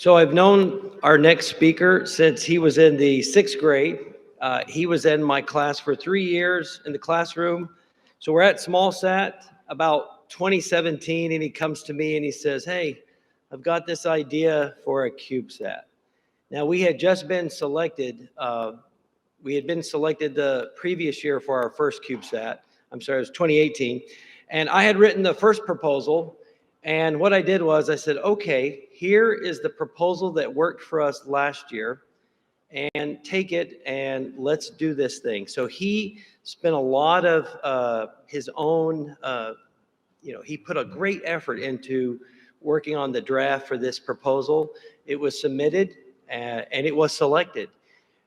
So I've known our next speaker since he was in the sixth grade. He was in my class for 3 years in the classroom. So we're at SmallSat about 2017, and he comes to me and he says, "Hey, I've got this idea for a CubeSat." Now we had just been selected. We had been selected the previous year for our first CubeSat. I'm sorry, it was 2018. And I had written the first proposal. And what I did was I said, okay, here is the proposal that worked for us last year, and take it and let's do this thing. So he spent a lot of his own, he put a great effort into working on the draft for this proposal. It was submitted and it was selected.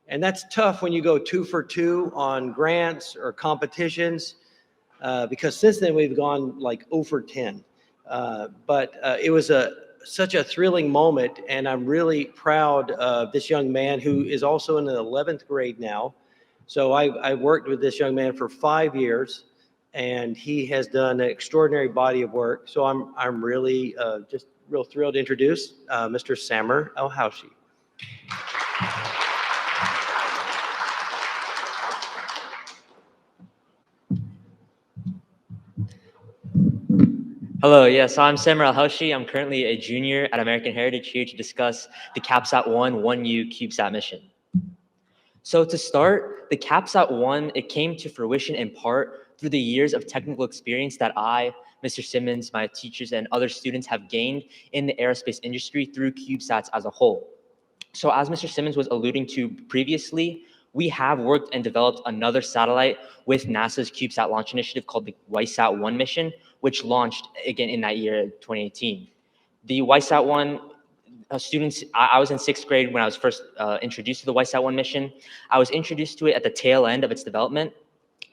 And that's tough when you go 2 for 2 on grants or competitions, because since then we've gone like 0 for 10. But it was such a thrilling moment, and I'm really proud of this young man who is also in the 11th grade now. So I worked with this young man for 5 years, and he has done an extraordinary body of work. So I'm really just real thrilled to introduce Mr. Samer Elhoushy. Hello, yes, I'm Samer Elhoushy. I'm currently a junior at American Heritage here to discuss the CapSat-1 1U CubeSat mission. So to start, the CapSat-1, it came to fruition in part through the years of technical experience that I, Mr. Simmons, my teachers, and other students have gained in the aerospace industry through CubeSats as a whole. So as Mr. Simmons was alluding to previously, we have worked and developed another satellite with NASA's CubeSat launch initiative called the WISat-1 mission, which launched again in that year, 2018. The WISat-1 students, I was in sixth grade when I was first introduced to the WISat-1 mission. I was introduced to it at the tail end of its development,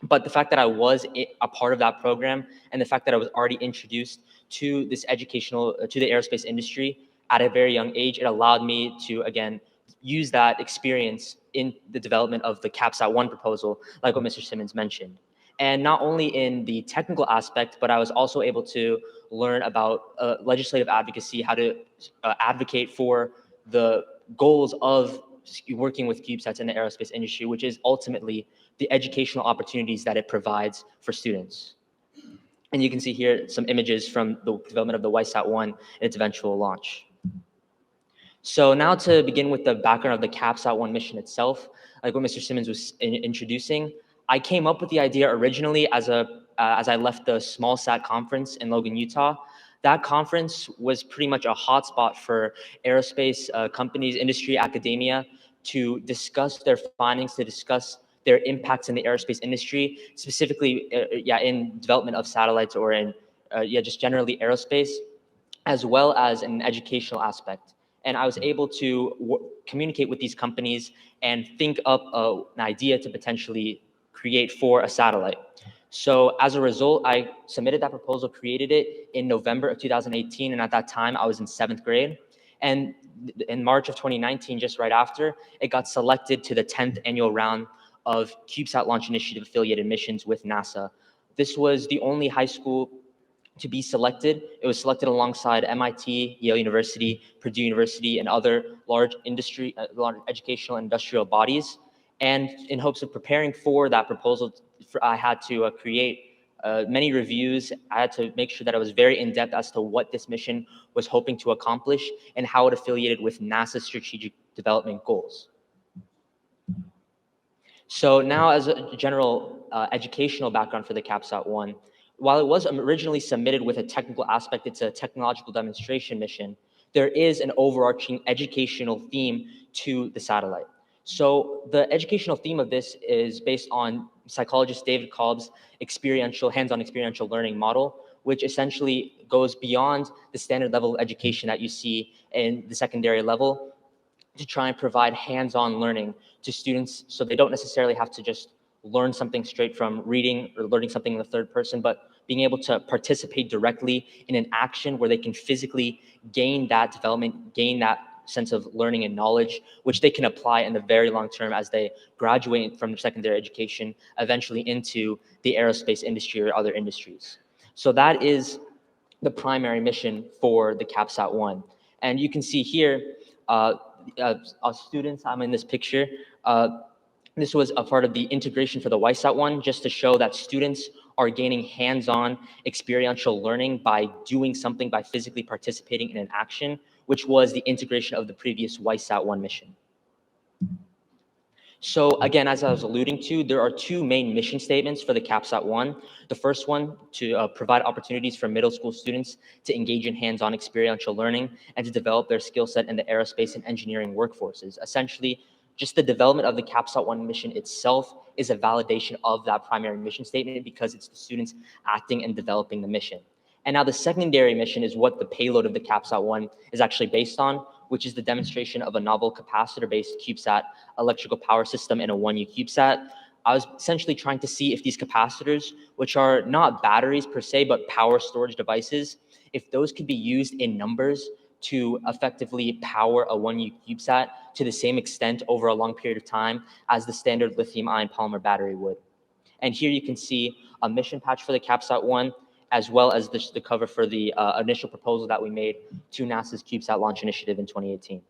but the fact that I was a part of that program and the fact that I was already introduced to this to the aerospace industry at a very young age, it allowed me to, again, use that experience in the development of the CapSat-1 proposal, like what Mr. Simmons mentioned. And not only in the technical aspect, but I was also able to learn about legislative advocacy, how to advocate for the goals of working with CubeSats in the aerospace industry, which is ultimately the educational opportunities that it provides for students. And you can see here some images from the development of the WISat-1 and its eventual launch. So now to begin with the background of the CapSat-1 mission itself, like what Mr. Simmons was introducing, I came up with the idea originally as I left the SmallSat conference in Logan, Utah. That conference was pretty much a hotspot for aerospace companies, industry, academia to discuss their findings, to discuss their impacts in the aerospace industry, specifically, in development of satellites or in, just generally aerospace, as well as an educational aspect. And I was able to communicate with these companies and think up an idea to potentially create for a satellite. So as a result, I submitted that proposal, created it in November of 2018. And at that time, I was in 7th grade. And in March of 2019, just right after, it got selected to the 10th annual round of CubeSat Launch Initiative affiliated missions with NASA. This was the only high school to be selected. It was selected alongside MIT, Yale University, Purdue University, and other large large educational and industrial bodies. And in hopes of preparing for that proposal, I had to create many reviews. I had to make sure that I was very in-depth as to what this mission was hoping to accomplish and how it affiliated with NASA's strategic development goals. So now, as a general educational background for the CapSat-1, while it was originally submitted with a technical aspect, it's a technological demonstration mission, there is an overarching educational theme to the satellite. So the educational theme of this is based on psychologist David Cobb's hands-on experiential learning model, which essentially goes beyond the standard level of education that you see in the secondary level to try and provide hands-on learning to students so they don't necessarily have to just learn something straight from reading or learning something in the third person, but being able to participate directly in an action where they can physically gain that development, gain that sense of learning and knowledge, which they can apply in the very long term as they graduate from secondary education, eventually into the aerospace industry or other industries. So that is the primary mission for the CapSat-1. And you can see here, Students, I'm in this picture. This was a part of the integration for the YSAT-1, just to show that students are gaining hands-on experiential learning by doing something, by physically participating in an action, which was the integration of the previous YSAT-1 mission. So again, as I was alluding to, there are two main mission statements for the CAPSAT-1. The first one, to provide opportunities for middle school students to engage in hands-on experiential learning and to develop their skill set in the aerospace and engineering workforces. Essentially, just the development of the CAPSAT-1 mission itself is a validation of that primary mission statement because it's the students acting and developing the mission. And now the secondary mission is what the payload of the CAPSAT-1 is actually based on, which is the demonstration of a novel capacitor-based CubeSat electrical power system in a 1U CubeSat. I was essentially trying to see if these capacitors, which are not batteries per se, but power storage devices, if those could be used in numbers to effectively power a 1U CubeSat to the same extent over a long period of time as the standard lithium-ion polymer battery would. And here you can see a mission patch for the CAPSAT-1, as well as the cover for the initial proposal that we made to NASA's CubeSat launch initiative in 2018.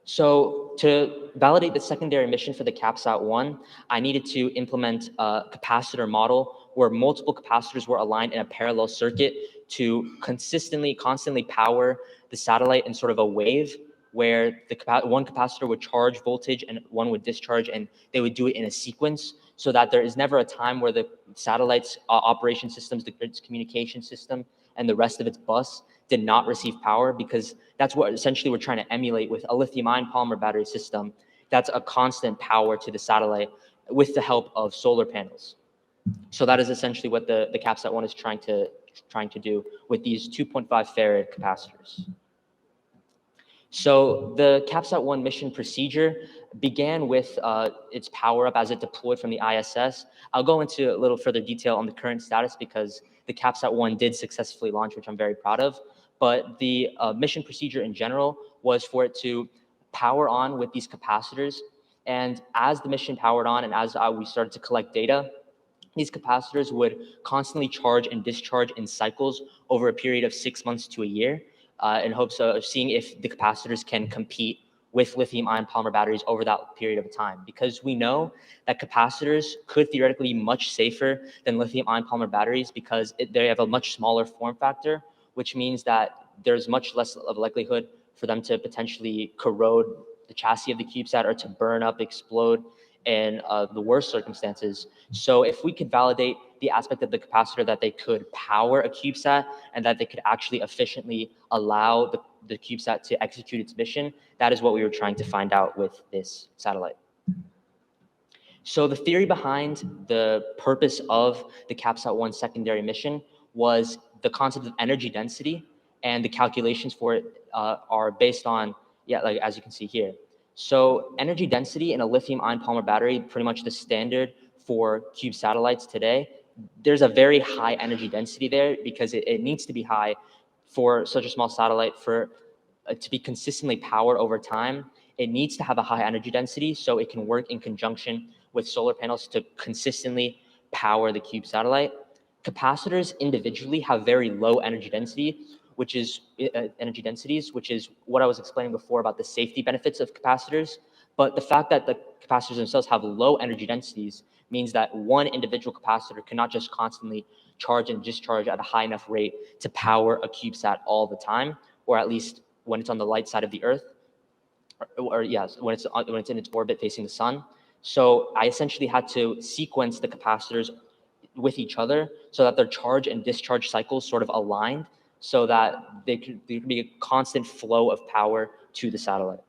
So to validate the secondary mission for the CAPSAT-1, I needed to implement a capacitor model where multiple capacitors were aligned in a parallel circuit to constantly power the satellite in sort of a wave where one capacitor would charge voltage and one would discharge, and they would do it in a sequence so that there is never a time where the satellite's operation systems, its communication system, and the rest of its bus did not receive power, because that's what essentially we're trying to emulate with a lithium-ion polymer battery system. That's a constant power to the satellite with the help of solar panels. So that is essentially what the CAPSAT-1 is trying to do with these 2.5 farad capacitors. So the CAPSAT-1 mission procedure began with its power up as it deployed from the ISS. I'll go into a little further detail on the current status because the CAPSAT-1 did successfully launch, which I'm very proud of. But the mission procedure in general was for it to power on with these capacitors. And as the mission powered on and as we started to collect data, these capacitors would constantly charge and discharge in cycles over a period of 6 months to a year, in hopes of seeing if the capacitors can compete with lithium-ion polymer batteries over that period of time. Because we know that capacitors could theoretically be much safer than lithium-ion polymer batteries because they have a much smaller form factor, which means that there's much less of a likelihood for them to potentially corrode the chassis of the CubeSat or to burn up, explode in the worst circumstances. So if we could validate the aspect of the capacitor that they could power a CubeSat and that they could actually efficiently allow the CubeSat to execute its mission, that is what we were trying to find out with this satellite. So the theory behind the purpose of the CAPSAT-1 secondary mission was the concept of energy density, and the calculations for it are based on, like as you can see here. So energy density in a lithium-ion polymer battery, pretty much the standard for CubeSat satellites today, there's a very high energy density there because it needs to be high for such a small satellite for to be consistently powered over time. It needs to have a high energy density so it can work in conjunction with solar panels to consistently power the CubeSat satellite. Capacitors individually have very low energy density, which is which is what I was explaining before about the safety benefits of capacitors. But the fact that the capacitors themselves have low energy densities means that one individual capacitor cannot just constantly charge and discharge at a high enough rate to power a CubeSat all the time, or at least when it's on the light side of the Earth, or yes, when it's in its orbit facing the sun. So I essentially had to sequence the capacitors with each other so that their charge and discharge cycles sort of aligned, so that there could be a constant flow of power to the satellite.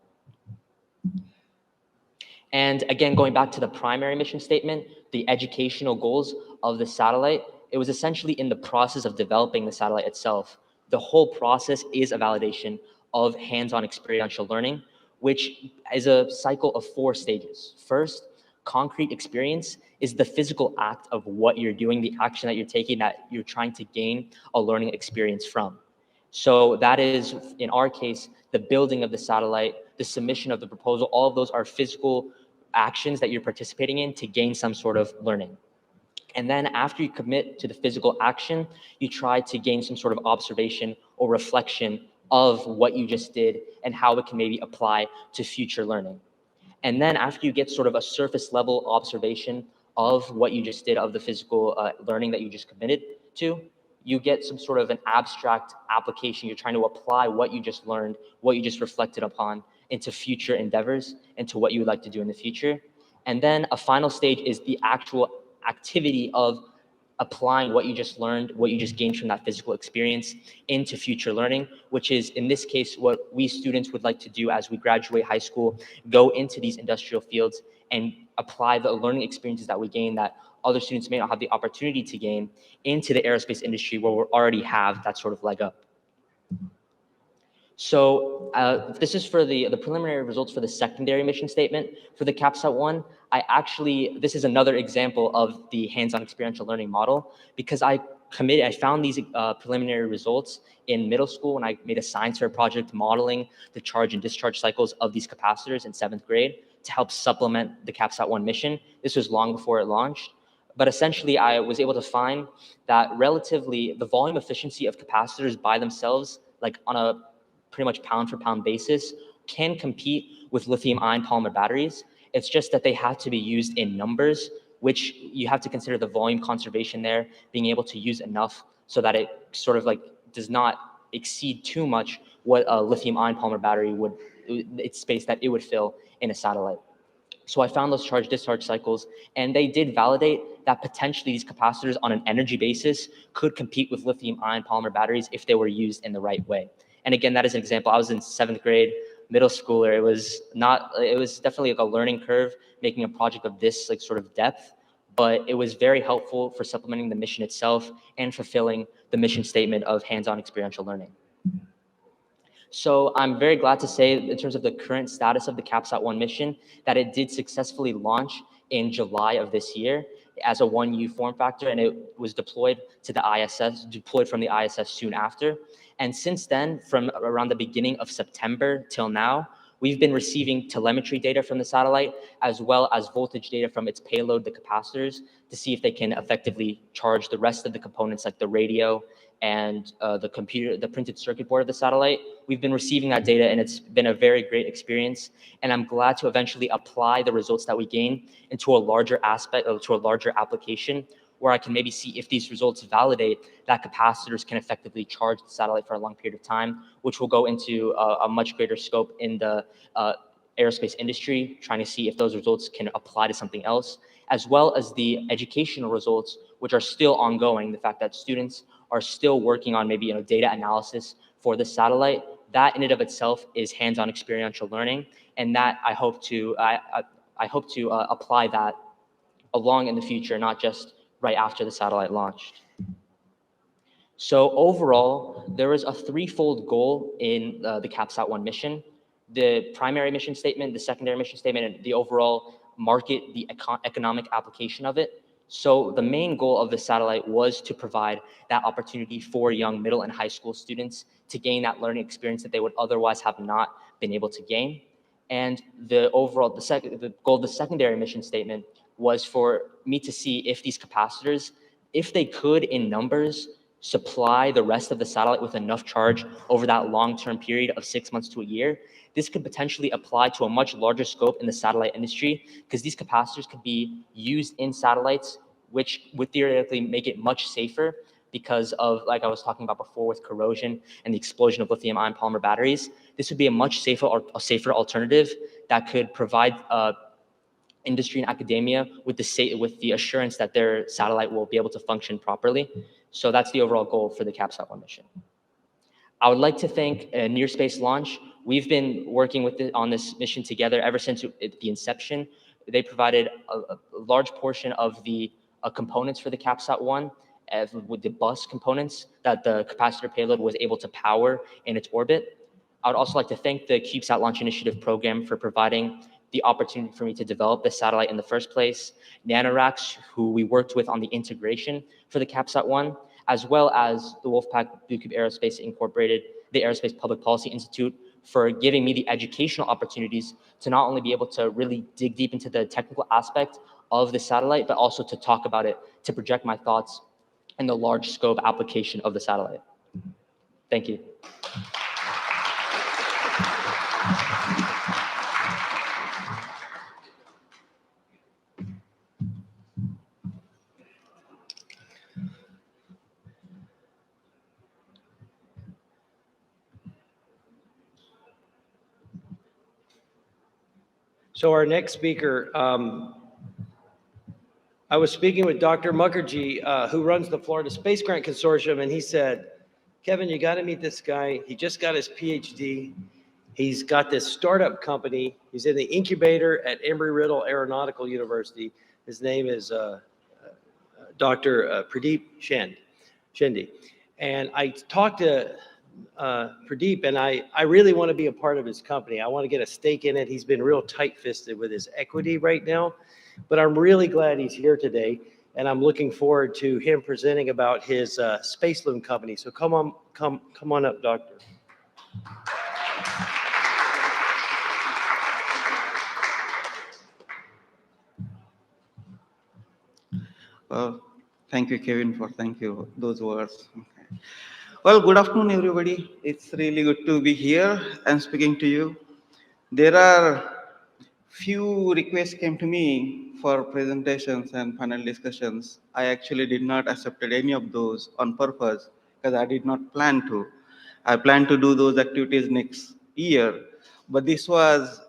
And again, going back to the primary mission statement, the educational goals of the satellite, it was essentially in the process of developing the satellite itself. The whole process is a validation of hands-on experiential learning, which is a cycle of 4 stages. First, concrete experience is the physical act of what you're doing, the action that you're taking, that you're trying to gain a learning experience from. So that is, in our case, the building of the satellite, the submission of the proposal, all of those are physical actions that you're participating in to gain some sort of learning. And then after you commit to the physical action, you try to gain some sort of observation or reflection of what you just did and how it can maybe apply to future learning. And then after you get sort of a surface level observation of what you just did, of the physical learning that you just committed to, you get some sort of an abstract application. You're trying to apply what you just learned, what you just reflected upon into future endeavors, into what you would like to do in the future. And then a final stage is the actual activity of applying what you just learned, what you just gained from that physical experience into future learning, which is in this case, what we students would like to do as we graduate high school, go into these industrial fields and apply the learning experiences that we gain that other students may not have the opportunity to gain into the aerospace industry where we already have that sort of leg up. So this is for the preliminary results for the secondary mission statement. For the CAPSAT-1, this is another example of the hands-on experiential learning model because I found these preliminary results in middle school when I made a science fair project modeling the charge and discharge cycles of these capacitors in 7th grade to help supplement the CAPSAT-1 mission. This was long before it launched. But essentially, I was able to find that relatively the volume efficiency of capacitors by themselves, like on a pretty much pound for pound basis, can compete with lithium ion polymer batteries. It's just that they have to be used in numbers, which you have to consider the volume conservation there, being able to use enough so that it sort of like does not exceed too much what a lithium ion polymer battery would, its space that it would fill in a satellite. So I found those charge discharge cycles, and they did validate that potentially these capacitors on an energy basis could compete with lithium ion polymer batteries if they were used in the right way. And again, that is an example. I was in 7th grade, middle schooler. It was definitely like a learning curve making a project of this like sort of depth, but it was very helpful for supplementing the mission itself and fulfilling the mission statement of hands-on experiential learning. So I'm very glad to say, in terms of the current status of the CAPSAT-1 mission, that it did successfully launch in July of this year as a 1U form factor, and it was deployed to the ISS, deployed from the ISS soon after. And since then, from around the beginning of September till now, we've been receiving telemetry data from the satellite, as well as voltage data from its payload, the capacitors, to see if they can effectively charge the rest of the components like the radio and the printed circuit board of the satellite. We've been receiving that data, and it's been a very great experience. And I'm glad to eventually apply the results that we gain into a larger aspect, to a larger application, where I can maybe see if these results validate that capacitors can effectively charge the satellite for a long period of time, which will go into a much greater scope in the aerospace industry, trying to see if those results can apply to something else, as well as the educational results, which are still ongoing. The fact that students are still working on maybe data analysis for the satellite, that in and of itself is hands-on experiential learning, and that I hope to apply that along in the future, not just right after the satellite launched. So overall, there is a threefold goal in the CAPSAT-1 mission: the primary mission statement, the secondary mission statement, and the overall market, the economic application of it. So the main goal of the satellite was to provide that opportunity for young middle and high school students to gain that learning experience that they would otherwise have not been able to gain. And the goal of the secondary mission statement was for me to see if these capacitors, if they could in numbers supply the rest of the satellite with enough charge over that long-term period of 6 months to a year, this could potentially apply to a much larger scope in the satellite industry, because these capacitors could be used in satellites, which would theoretically make it much safer because of, like I was talking about before, with corrosion and the explosion of lithium-ion polymer batteries. This would be a much safer alternative that could provide industry and academia with the assurance that their satellite will be able to function properly. So that's the overall goal for the CAPSAT-1 mission. I would like to thank Near Space Launch. We've been working on this mission together ever since the inception. They provided a large portion of the components for the CAPSAT-1 with the bus components that the capacitor payload was able to power in its orbit. I would also like to thank the CubeSat Launch Initiative program for providing the opportunity for me to develop the satellite in the first place, NanoRacks, who we worked with on the integration for the CAPSAT-1, as well as the Wolfpack Blue Cube Aerospace Incorporated, the Aerospace Public Policy Institute, for giving me the educational opportunities to not only be able to really dig deep into the technical aspect of the satellite, but also to talk about it, to project my thoughts and the large scope application of the satellite. Thank you. So our next speaker, I was speaking with Dr. Mukherjee, who runs the Florida Space Grant Consortium, and he said, Kevin, you got to meet this guy. He just got his PhD. He's got this startup company. He's in the incubator at Embry-Riddle Aeronautical University. His name is Dr. Pradeep Shinde. And I talked to Pradeep, and I really want to be a part of his company. I want to get a stake in it. He's been real tight-fisted with his equity right now, but I'm really glad he's here today, and I'm looking forward to him presenting about his SpaceLoon company. So come on up, Doctor. Well, thank you, Kevin, for thank you those words. Okay. Well, good afternoon, everybody. It's really good to be here and speaking to you. There are few requests came to me for presentations and panel discussions. I actually did not accept any of those on purpose because I did not plan to. I plan to do those activities next year, but this was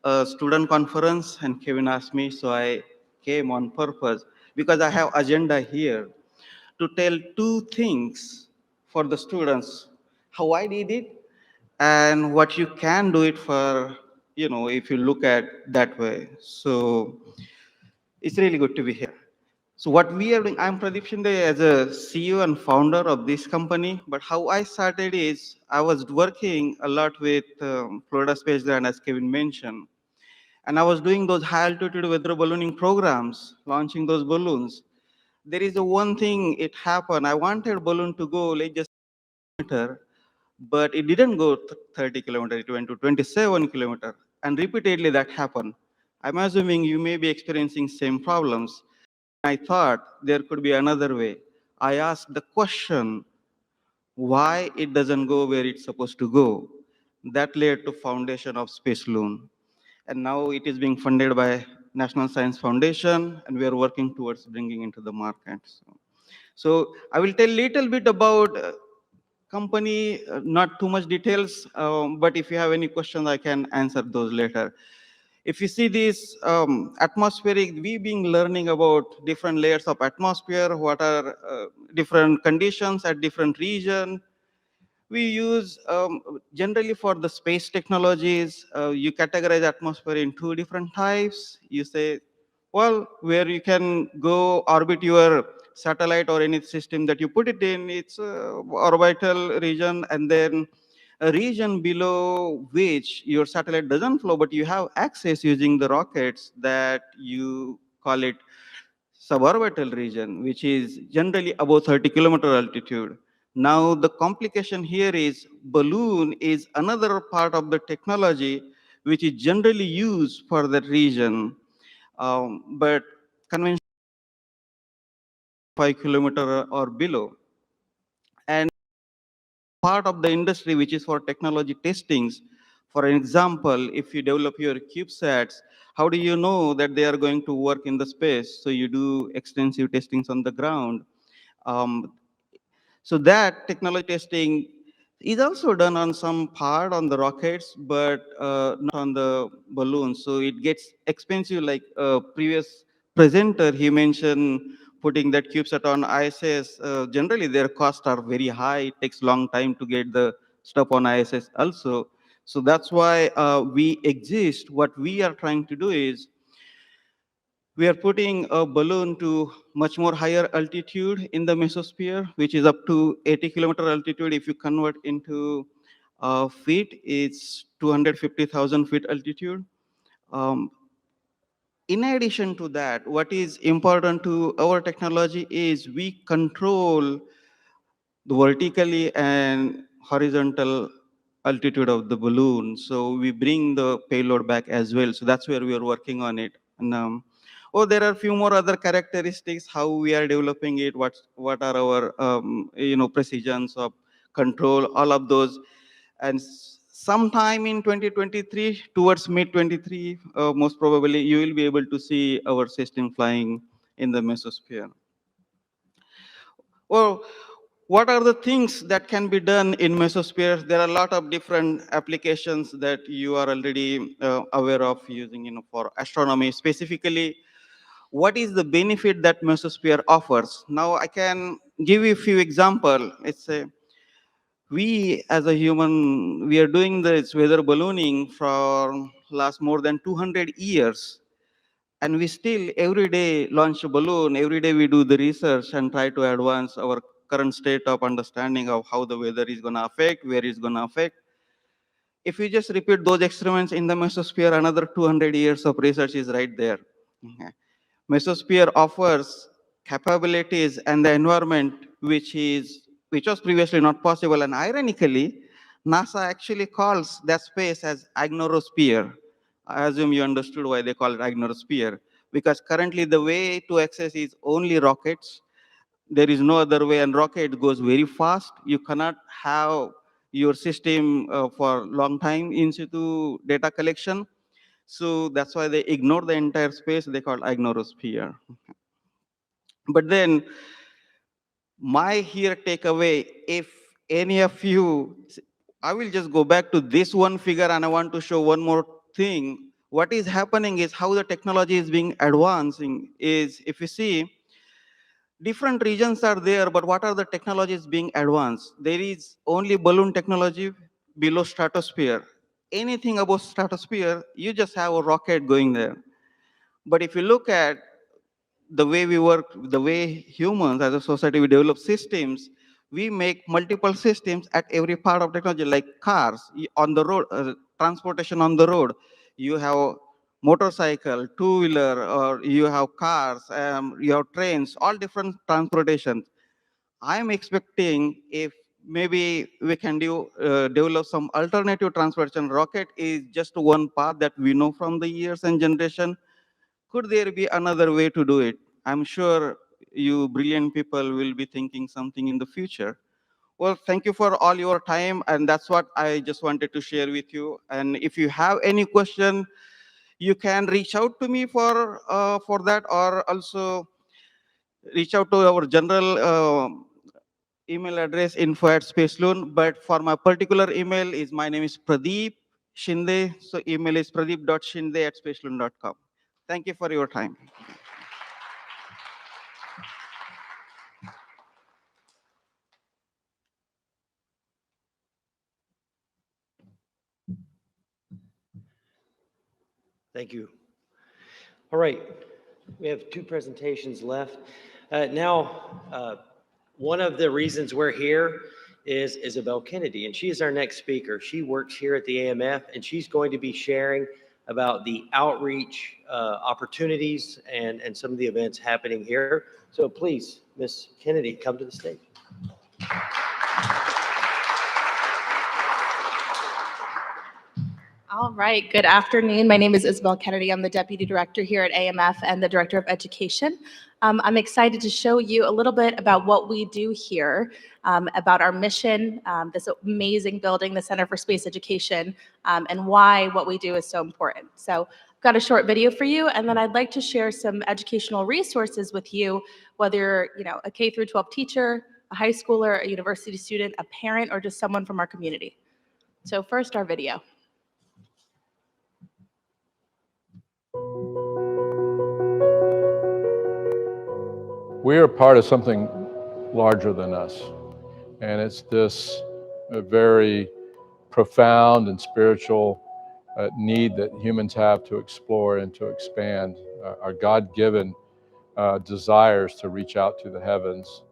a student conference and Kevin asked me, so I came on purpose because I have agenda here to tell two things for the students, how I did it and what you can do it for, if you look at that way. So it's really good to be here. So what we are doing, I'm Pradeep Shinde as a CEO and founder of this company. But how I started is I was working a lot with Florida Space Grant, as Kevin mentioned. And I was doing those high altitude weather ballooning programs, launching those balloons. There is a one thing it happened. I wanted balloon to go like just kilometer, but it didn't go 30 kilometers. It went to 27 kilometers. And repeatedly that happened. I'm assuming you may be experiencing same problems. I thought there could be another way. I asked the question, why it doesn't go where it's supposed to go? That led to foundation of SpaceLoon. And now it is being funded by National Science Foundation, and we are working towards bringing into the market. So I will tell little bit about company, not too much details, but if you have any questions, I can answer those later. If you see this atmospheric, we've been learning about different layers of atmosphere, what are different conditions at different region. We use generally for the space technologies, you categorize atmosphere in two different types. You say, well, where you can go orbit your satellite or any system that you put it in, it's orbital region, and then a region below which your satellite doesn't flow, but you have access using the rockets that you call it suborbital region, which is generally above 30-kilometer altitude. Now, the complication here is balloon is another part of the technology which is generally used for that region, but conventional 5 kilometer or below. And part of the industry which is for technology testings. For example, if you develop your CubeSats, how do you know that they are going to work in the space? So you do extensive testings on the ground. Um, so that technology testing is also done on some part on the rockets, but not on the balloons. So it gets expensive. Like previous presenter, he mentioned putting that CubeSat on ISS. Generally, their costs are very high. It takes long time to get the stuff on ISS also. So that's why we exist. What we are trying to do is we are putting a balloon to much more higher altitude in the mesosphere, which is up to 80-kilometer altitude. If you convert into feet, it's 250,000 feet altitude. Um, in addition to that, what is important to our technology is we control the vertically and horizontal altitude of the balloon. So we bring the payload back as well. So that's where we are working on it. And there are a few more other characteristics, how we are developing it, what are our precisions of control, all of those. And sometime in 2023, towards mid 23, most probably you will be able to see our system flying in the mesosphere. Well, What are the things that can be done in mesosphere? There are a lot of different applications that you are already aware of using, for astronomy. Specifically, what is the benefit that mesosphere offers? Now, I can give you a few examples. It's a we as a human, we are doing this weather ballooning for last more than 200 years. And we still every day launch a balloon, every day we do the research and try to advance our current state of understanding of how the weather is going to affect, where it's going to affect. If you just repeat those experiments in the mesosphere, another 200 years of research is right there. Okay. Mesosphere offers capabilities and the environment which was previously not possible. And ironically, NASA actually calls that space as agnosphere. I assume you understood why they call it agnosphere, because currently the way to access is only rockets. There is no other way, and rocket goes very fast. You cannot have your system for long time in situ data collection. So that's why they ignore the entire space. They call agnosphere. But then my here takeaway, if any of you, I will just go back to this one figure and I want to show one more thing. What is happening is how the technology is being advancing is, if you see, different regions are there, but what are the technologies being advanced? There is only balloon technology below stratosphere. Anything above stratosphere, you just have a rocket going there. But if you look at the way we work, the way humans as a society, we develop systems, we make multiple systems at every part of technology, like cars on the road, transportation on the road. You have motorcycle, two-wheeler, or you have cars, you have trains, all different transportation. I'm expecting if maybe we can develop some alternative transportation. Rocket is just one path that we know from the years and generation. Could there be another way to do it? I'm sure you brilliant people will be thinking something in the future. Well, thank you for all your time, and that's what I just wanted to share with you. And if you have any question, you can reach out to me for that, or also reach out to our general email address info@SpaceLoon. But for my particular email is my name is Pradeep Shinde. So email is pradeep.shinde@spaceloon.com. Thank you for your time. Thank you. All right, we have two presentations left. One of the reasons we're here is Isabel Kennedy, and she is our next speaker. She works here at the AMF, and she's going to be sharing about the outreach opportunities and some of the events happening here. So please, Ms. Kennedy, come to the stage. All right, good afternoon. My name is Isabel Kennedy. I'm the Deputy Director here at AMF and the Director of Education. I'm excited to show you a little bit about what we do here, about our mission, this amazing building, the Center for Space Education, and why what we do is so important. So I've got a short video for you, and then I'd like to share some educational resources with you, whether you're a K through 12 teacher, a high schooler, a university student, a parent, or just someone from our community. So first, our video. We are part of something larger than us, and it's this very profound and spiritual need that humans have to explore and to expand our God-given desires to reach out to the heavens.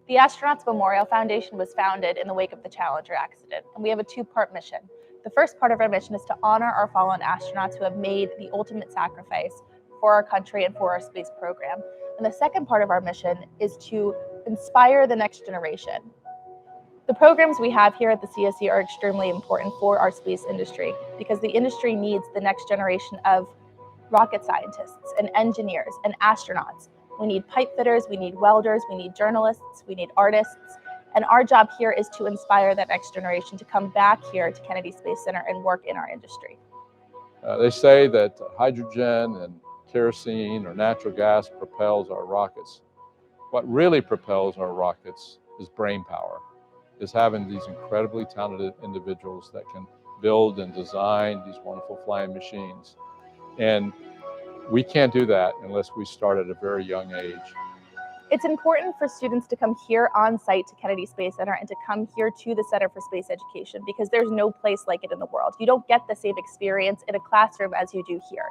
The Astronauts Memorial Foundation was founded in the wake of the Challenger accident, and we have a two-part mission. The first part of our mission is to honor our fallen astronauts who have made the ultimate sacrifice for our country and for our space program. And the second part of our mission is to inspire the next generation. The programs we have here at the CSE are extremely important for our space industry because the industry needs the next generation of rocket scientists and engineers and astronauts. We need pipe fitters, we need welders, we need journalists, we need artists. And our job here is to inspire that next generation to come back here to Kennedy Space Center and work in our industry. They say that hydrogen and kerosene or natural gas propels our rockets. What really propels our rockets is brain power, is having these incredibly talented individuals that can build and design these wonderful flying machines. And we can't do that unless we start at a very young age. It's important for students to come here on site to Kennedy Space Center and to come here to the Center for Space Education, because there's no place like it in the world. You don't get the same experience in a classroom as you do here.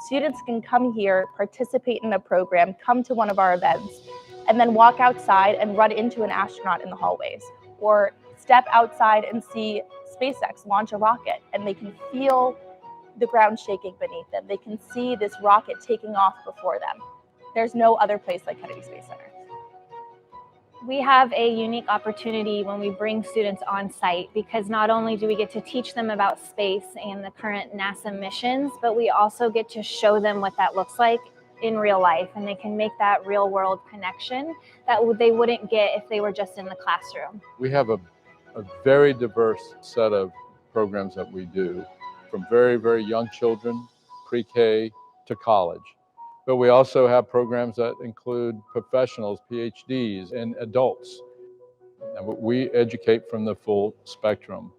Students can come here, participate in a program, come to one of our events, and then walk outside and run into an astronaut in the hallways, or step outside and see SpaceX launch a rocket, and they can feel the ground shaking beneath them. They can see this rocket taking off before them. There's no other place like Kennedy Space Center. We have a unique opportunity when we bring students on site, because not only do we get to teach them about space and the current NASA missions, but we also get to show them what that looks like in real life, and they can make that real world connection that they wouldn't get if they were just in the classroom. We have a very diverse set of programs that we do, from very, very young children, pre-K to college. But we also have programs that include professionals, Ph.D.s, and adults. And we educate from the full spectrum.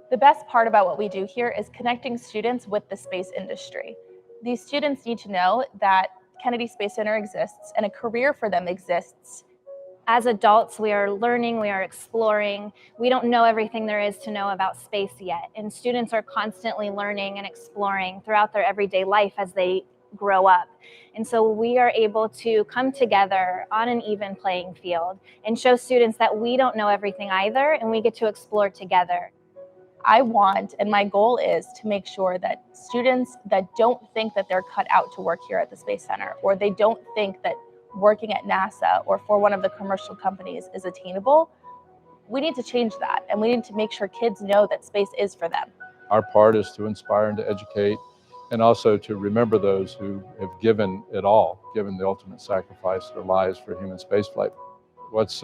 The best part about what we do here is connecting students with the space industry. These students need to know that Kennedy Space Center exists and a career for them exists. As adults, we are learning, we are exploring. We don't know everything there is to know about space yet. And students are constantly learning and exploring throughout their everyday life as they grow up. And so we are able to come together on an even playing field and show students that we don't know everything either, and we get to explore together. I want, and my goal is to make sure that students that don't think that they're cut out to work here at the Space Center, or they don't think that working at NASA or for one of the commercial companies is attainable, we need to change that. And we need to make sure kids know that space is for them. Our part is to inspire and to educate, and also to remember those who have given it all, given the ultimate sacrifice, their lives for human spaceflight. What's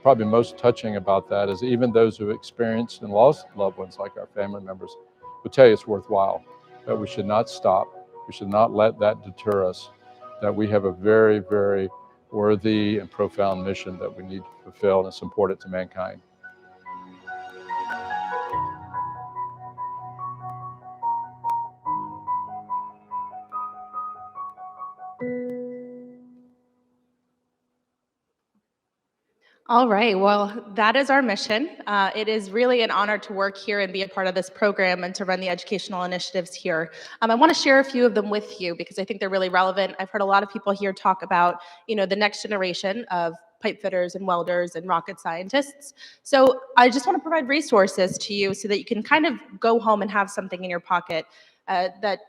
probably most touching about that is even those who experienced and lost loved ones, like our family members, will tell you it's worthwhile, that we should not stop. We should not let that deter us, that we have a very, very worthy and profound mission that we need to fulfill, and it's important to mankind. All right, well, that is our mission. It is really an honor to work here and be a part of this program and to run the educational initiatives here. I want to share a few of them with you because I think they're really relevant. I've heard a lot of people here talk about, the next generation of pipe fitters and welders and rocket scientists. So I just want to provide resources to you so that you can kind of go home and have something in your pocket that,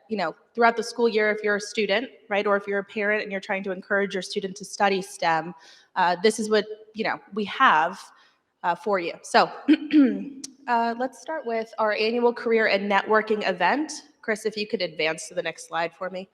throughout the school year, if you're a student, right, or if you're a parent and you're trying to encourage your student to study STEM, this is what, we have for you. So let's start with our annual career and networking event. Chris, if you could advance to the next slide for me.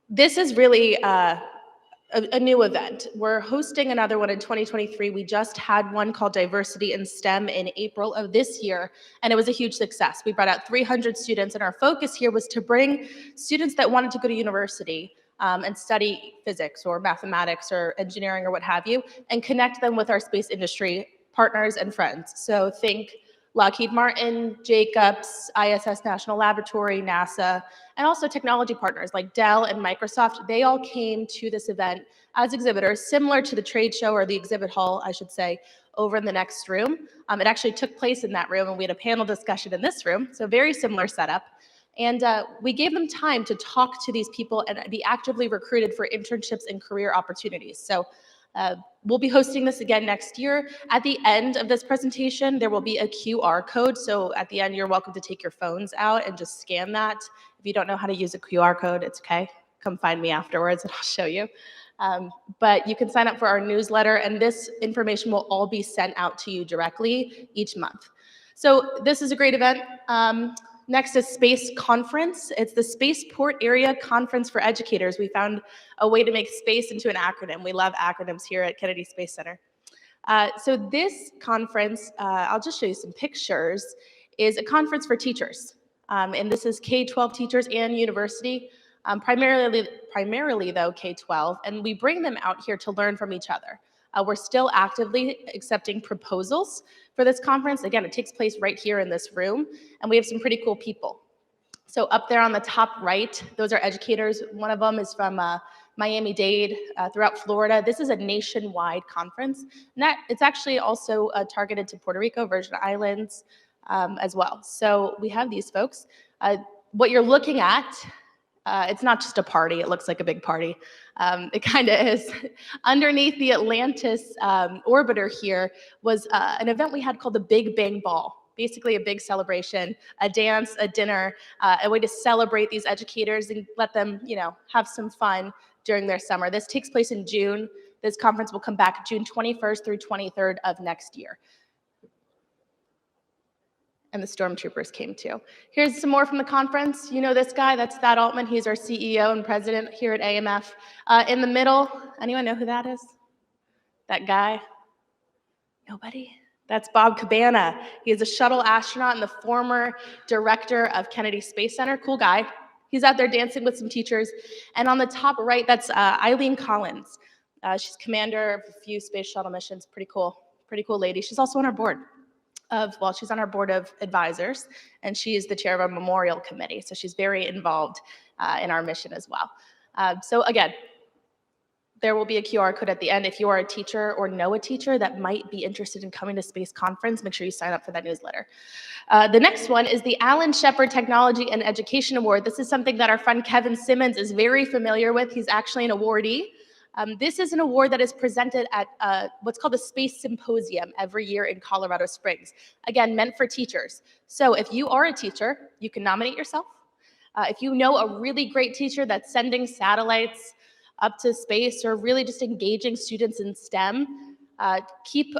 This is really a new event. We're hosting another one in 2023. We just had one called Diversity in STEM in April of this year, and it was a huge success. We brought out 300 students, and our focus here was to bring students that wanted to go to university and study physics or mathematics or engineering or what have you, and connect them with our space industry partners and friends. So think Lockheed Martin, Jacobs, ISS National Laboratory, NASA, and also technology partners like Dell and Microsoft. They all came to this event as exhibitors, similar to the trade show or the exhibit hall, I should say, over in the next room. It actually took place in that room, and we had a panel discussion in this room, so very similar setup. And we gave them time to talk to these people and be actively recruited for internships and career opportunities. So we'll be hosting this again next year. At the end of this presentation, there will be a QR code. So at the end, you're welcome to take your phones out and just scan that. If you don't know how to use a QR code, it's okay. Come find me afterwards and I'll show you. But you can sign up for our newsletter, and this information will all be sent out to you directly each month. So this is a great event. Next is Space Conference. It's the Spaceport Area Conference for Educators. We found a way to make space into an acronym. We love acronyms here at Kennedy Space Center. So this conference, I'll just show you some pictures, is a conference for teachers. And this is K-12 teachers and university, primarily though K-12, and we bring them out here to learn from each other. We're still actively accepting proposals for this conference. Again, it takes place right here in this room, and we have some pretty cool people. So up there on the top right, those are educators. One of them is from Miami-Dade, throughout Florida. This is a nationwide conference. And it's actually also targeted to Puerto Rico, Virgin Islands as well. So we have these folks. What you're looking at, it's not just a party. It looks like a big party. It kind of is. Underneath the Atlantis orbiter here was an event we had called the Big Bang Ball. Basically a big celebration, a dance, a dinner, a way to celebrate these educators and let them, have some fun during their summer. This takes place in June. This conference will come back June 21st through 23rd of next year. And the stormtroopers came too. Here's some more from the conference. You know this guy, that's Thad Altman. He's our CEO and president here at AMF. In the middle, anyone know who that is? That guy? Nobody? That's Bob Cabana. He is a shuttle astronaut and the former director of Kennedy Space Center. Cool guy. He's out there dancing with some teachers. And on the top right, that's Eileen Collins. She's commander of a few space shuttle missions. Pretty cool lady. She's also on our board she's on our board of advisors, and she is the chair of our memorial committee. So she's very involved in our mission as well. So again, there will be a QR code at the end. If you are a teacher or know a teacher that might be interested in coming to Space Conference, make sure you sign up for that newsletter. The next one is the Alan Shepard Technology and Education Award. This is something that our friend Kevin Simmons is very familiar with. He's actually an awardee. This is an award that is presented at what's called the Space Symposium every year in Colorado Springs. Again, meant for teachers. So if you are a teacher, you can nominate yourself. If you know a really great teacher that's sending satellites up to space or really just engaging students in STEM, keep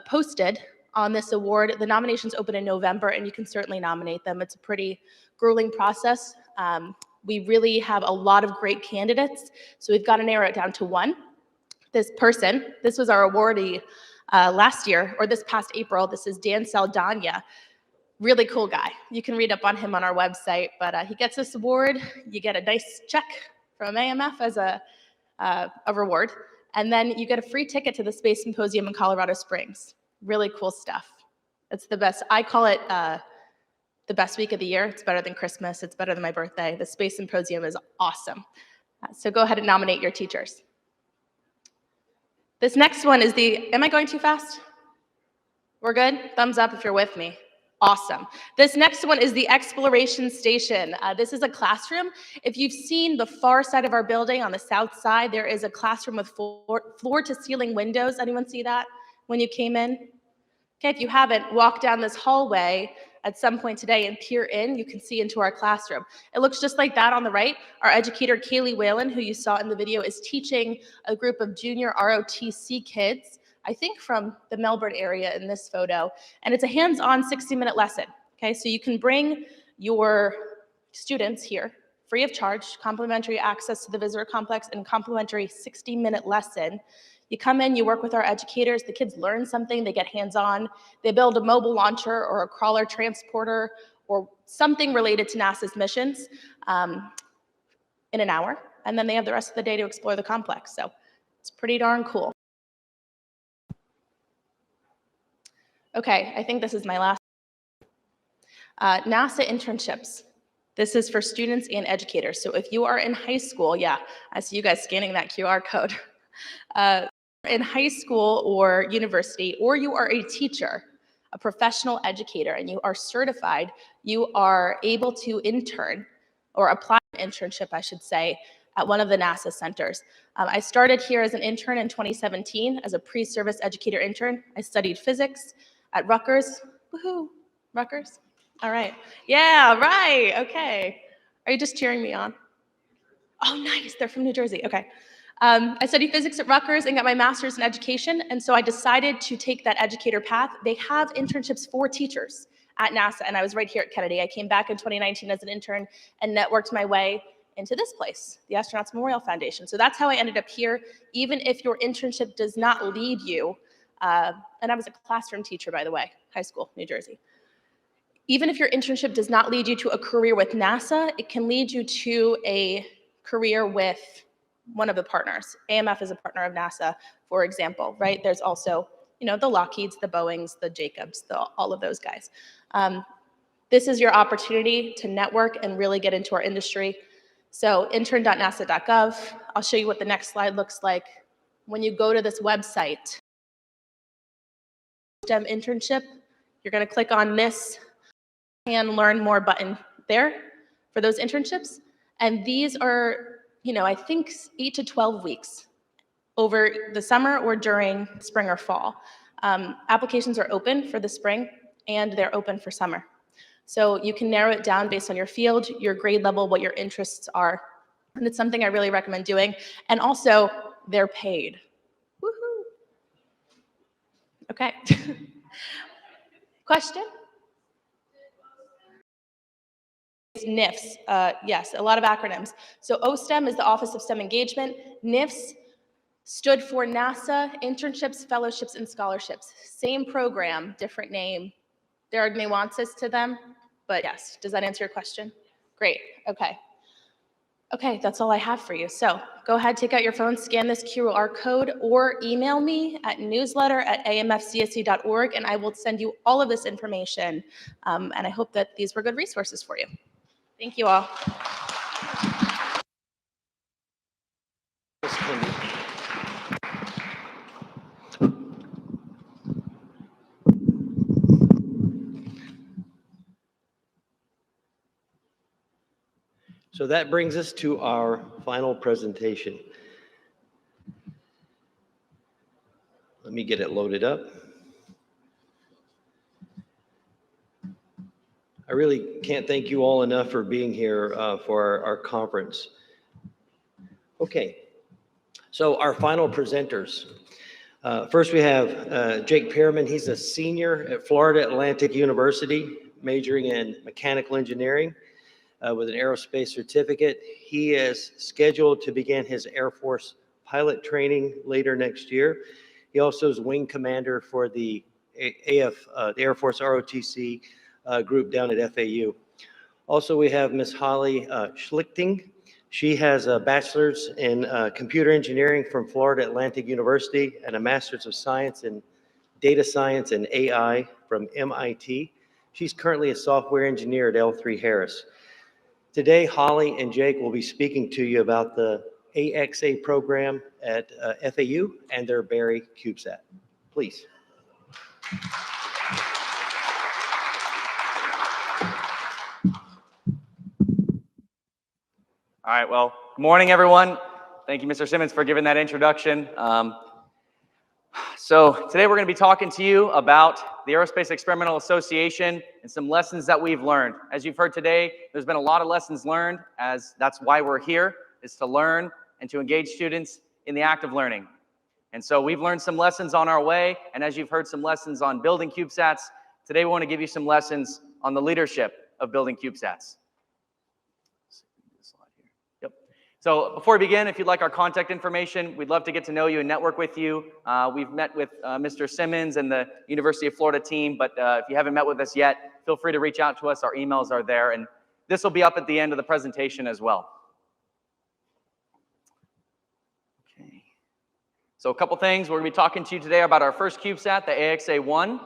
posted on this award. The nominations open in November, and you can certainly nominate them. It's a pretty grueling process. We really have a lot of great candidates, so we've got to narrow it down to one. This was our awardee last year, or this past April. This is Dan Saldana. Really cool guy. You can read up on him on our website, but he gets this award. You get a nice check from AMF as a reward, and then you get a free ticket to the Space Symposium in Colorado Springs. Really cool stuff. It's the best. I call it the best week of the year. It's better than Christmas. It's better than my birthday. The Space Symposium is awesome. So go ahead and nominate your teachers. This next one is am I going too fast? We're good? Thumbs up if you're with me. Awesome. This next one is the Exploration Station. This is a classroom. If you've seen the far side of our building on the south side, there is a classroom with floor-to-ceiling windows. Anyone see that when you came in? Okay, if you haven't, walk down this hallway at some point today and peer in. You can see into our classroom. It looks just like that on the right. Our educator, Kaylee Whalen, who you saw in the video, is teaching a group of junior ROTC kids, I think from the Melbourne area in this photo, and it's a hands-on 60-minute lesson, okay? So you can bring your students here free of charge, complimentary access to the visitor complex, and complimentary 60-minute lesson. You come in, you work with our educators, the kids learn something, they get hands-on, they build a mobile launcher or a crawler transporter or something related to NASA's missions in an hour, and then they have the rest of the day to explore the complex. So it's pretty darn cool. Okay, I think this is my last. NASA internships. This is for students and educators. So if you are in high school, yeah, I see you guys scanning that QR code. In high school or university, or you are a teacher, a professional educator, and you are certified, you are able to intern or apply for an internship, I should say, at one of the NASA centers. I started here as an intern in 2017 as a pre-service educator intern. I studied physics at Rutgers. Woohoo, Rutgers. All right. Yeah, right. Okay. Are you just cheering me on? Oh, nice. They're from New Jersey. Okay. I studied physics at Rutgers and got my master's in education, and so I decided to take that educator path. They have internships for teachers at NASA, and I was right here at Kennedy. I came back in 2019 as an intern and networked my way into this place, the Astronauts Memorial Foundation. So that's how I ended up here, even if your internship does not lead you, and I was a classroom teacher, by the way, high school, New Jersey. Even if your internship does not lead you to a career with NASA, it can lead you to a career with one of the partners. AMF is a partner of NASA, for example, right? There's also, the Lockheeds, the Boeings, the Jacobs, all of those guys. This is your opportunity to network and really get into our industry. So intern.nasa.gov, I'll show you what the next slide looks like. When you go to this website, STEM internship, you're going to click on this and learn more button there for those internships. And these are, I think 8 to 12 weeks over the summer or during spring or fall. Applications are open for the spring and they're open for summer. So you can narrow it down based on your field, your grade level, what your interests are. And it's something I really recommend doing. And also, they're paid. Woohoo! Okay. Question? NIFS, yes, a lot of acronyms. So OSTEM is the Office of STEM Engagement. NIFS stood for NASA Internships, Fellowships, and Scholarships. Same program, different name. There are nuances to them, but yes. Does that answer your question? Great, okay. Okay, that's all I have for you. So go ahead, take out your phone, scan this QR code, or email me at newsletter@amfcsc.org, and I will send you all of this information. And I hope that these were good resources for you. Thank you all. So that brings us to our final presentation. Let me get it loaded up. I really can't thank you all enough for being here for our conference. Okay, so our final presenters. First we have Jake Pearman. He's a senior at Florida Atlantic University, majoring in mechanical engineering with an aerospace certificate. He is scheduled to begin his Air Force pilot training later next year. He also is wing commander for the the Air Force ROTC group down at FAU. Also, we have Ms. Holly Schlichting. She has a bachelor's in computer engineering from Florida Atlantic University and a master's of science in data science and AI from MIT. She's currently a software engineer at L3 Harris. Today, Holly and Jake will be speaking to you about the AXA program at FAU and their Berry CubeSat. Please. All right, well, good morning, everyone. Thank you, Mr. Simmons, for giving that introduction. So today we're going to be talking to you about the Aerospace Experimental Association and some lessons that we've learned. As you've heard today, there's been a lot of lessons learned, as that's why we're here, is to learn and to engage students in the act of learning. And so we've learned some lessons on our way, and as you've heard some lessons on building CubeSats, today we want to give you some lessons on the leadership of building CubeSats. So before we begin, if you'd like our contact information, we'd love to get to know you and network with you. We've met with Mr. Simmons and the University of Florida team, but if you haven't met with us yet, feel free to reach out to us. Our emails are there, and this will be up at the end of the presentation as well. Okay. So a couple things. We're going to be talking to you today about our first CubeSat, the AXA-1,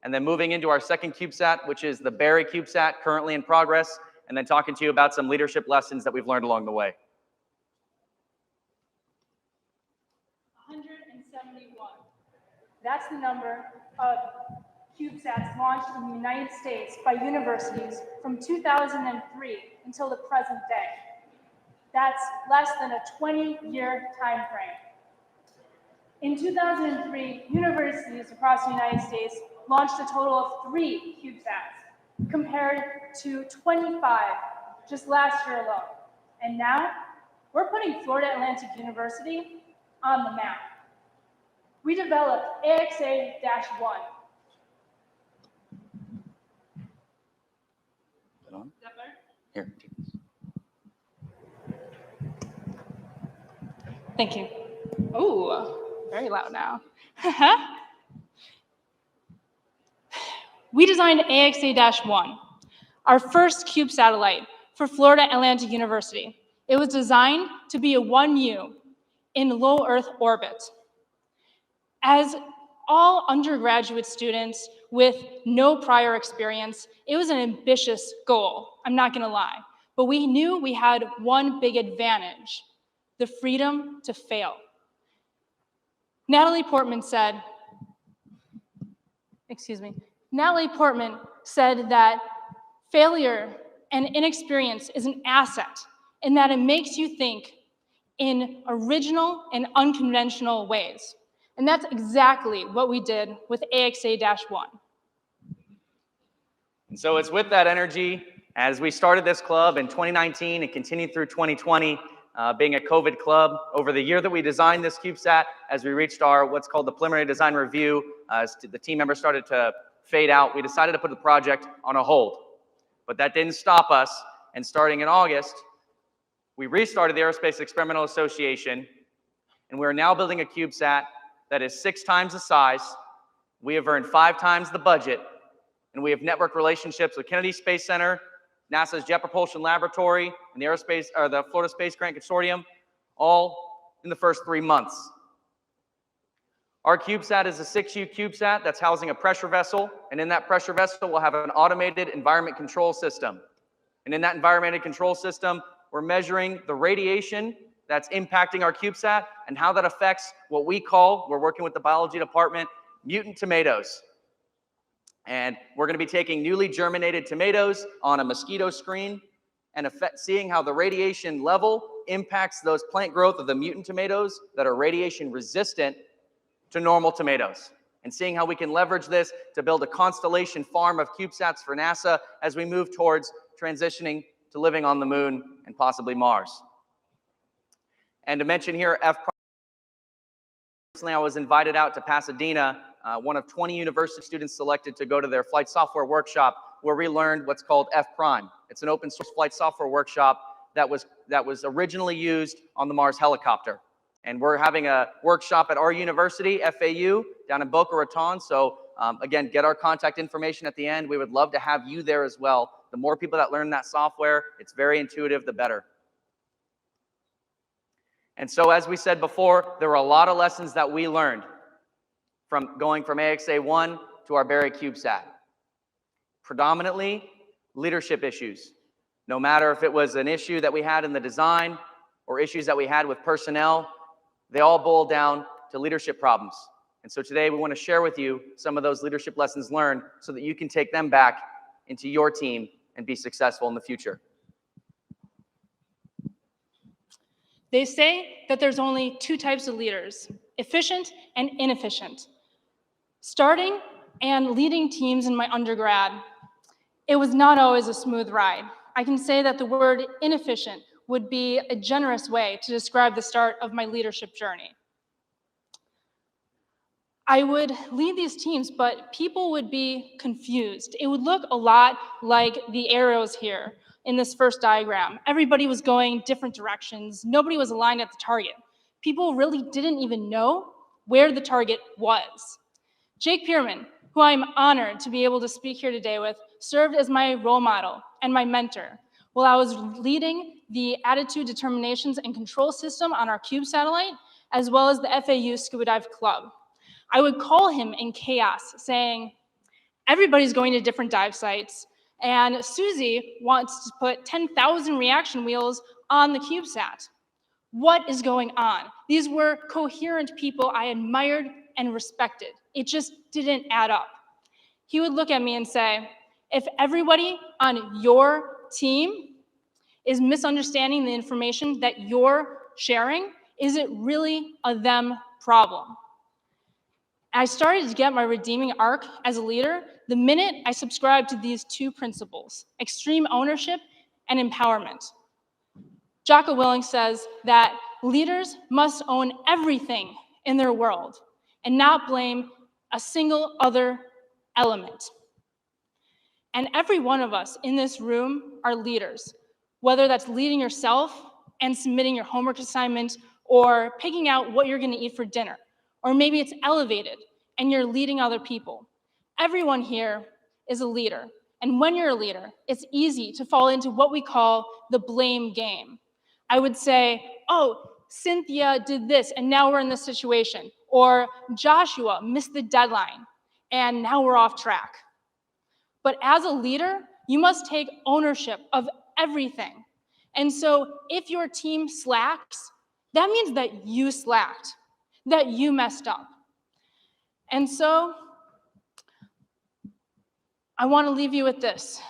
and then moving into our second CubeSat, which is the Berry CubeSat, currently in progress, and then talking to you about some leadership lessons that we've learned along the way. 171. That's the number of CubeSats launched in the United States by universities from 2003 until the present day. That's less than a 20-year time frame. In 2003, universities across the United States launched a total of 3 CubeSats, compared to 25 just last year alone. And now, we're putting Florida Atlantic University on the map. We developed AXA-1. Here. Thank you. Oh, very loud now. We designed AXA-1, our first CUBE satellite for Florida Atlantic University. It was designed to be a 1U, in low Earth orbit. As all undergraduate students with no prior experience, it was an ambitious goal, I'm not gonna lie. But we knew we had one big advantage: the freedom to fail. Natalie Portman said that failure and inexperience is an asset in that it makes you think in original and unconventional ways. And that's exactly what we did with AXA-1. And so it's with that energy, as we started this club in 2019 and continued through 2020, being a COVID club, over the year that we designed this CubeSat, as we reached our what's called the preliminary design review, as the team members started to fade out, we decided to put the project on a hold. But that didn't stop us, and starting in August, we restarted the Aerospace Experimental Association, and we're now building a CubeSat that is 6 times the size. We have earned 5 times the budget, and we have network relationships with Kennedy Space Center, NASA's Jet Propulsion Laboratory, and the Florida Space Grant Consortium, all in the first 3 months. Our CubeSat is a 6U CubeSat that's housing a pressure vessel, and in that pressure vessel, we'll have an automated environment control system. And in that environmental control system, we're measuring the radiation that's impacting our CubeSat and how that affects what we're working with the biology department, mutant tomatoes. And we're going to be taking newly germinated tomatoes on a mosquito screen and seeing how the radiation level impacts those plant growth of the mutant tomatoes that are radiation resistant to normal tomatoes, and seeing how we can leverage this to build a constellation farm of CubeSats for NASA as we move towards transitioning to living on the moon and possibly Mars. And to mention here, recently I was invited out to Pasadena, one of 20 university students selected to go to their flight software workshop, where we learned what's called F Prime. It's an open source flight software workshop that was originally used on the Mars helicopter. And we're having a workshop at our university, FAU, down in Boca Raton. So again, get our contact information at the end. We would love to have you there as well. The more people that learn that software, it's very intuitive, the better. And so as we said before, there were a lot of lessons that we learned from going from AXA-1 to our Berry CubeSat. Predominantly, leadership issues. No matter if it was an issue that we had in the design or issues that we had with personnel, they all boil down to leadership problems. And so today we want to share with you some of those leadership lessons learned so that you can take them back into your team and be successful in the future. They say that there's only 2 types of leaders: efficient and inefficient. Starting and leading teams in my undergrad, it was not always a smooth ride. I can say that the word inefficient would be a generous way to describe the start of my leadership journey. I would lead these teams, but people would be confused. It would look a lot like the arrows here in this first diagram. Everybody was going different directions. Nobody was aligned at the target. People really didn't even know where the target was. Jake Pearman, who I'm honored to be able to speak here today with, served as my role model and my mentor while I was leading the attitude, determinations, and control system on our CUBE satellite, as well as the FAU Scuba Dive Club. I would call him in chaos, saying, everybody's going to different dive sites, and Susie wants to put 10,000 reaction wheels on the CubeSat. What is going on? These were coherent people I admired and respected. It just didn't add up. He would look at me and say, if everybody on your team is misunderstanding the information that you're sharing, is it really a them problem? I started to get my redeeming arc as a leader the minute I subscribed to these 2 principles: extreme ownership and empowerment. Jocko Willink says that leaders must own everything in their world and not blame a single other element. And every one of us in this room are leaders, whether that's leading yourself and submitting your homework assignment, or picking out what you're going to eat for dinner, or maybe it's elevated and you're leading other people. Everyone here is a leader. And when you're a leader, it's easy to fall into what we call the blame game. I would say, oh, Cynthia did this and now we're in this situation. Or Joshua missed the deadline and now we're off track. But as a leader, you must take ownership of everything. And so if your team slacks, that means that you slacked, that you messed up. And so I want to leave you with this.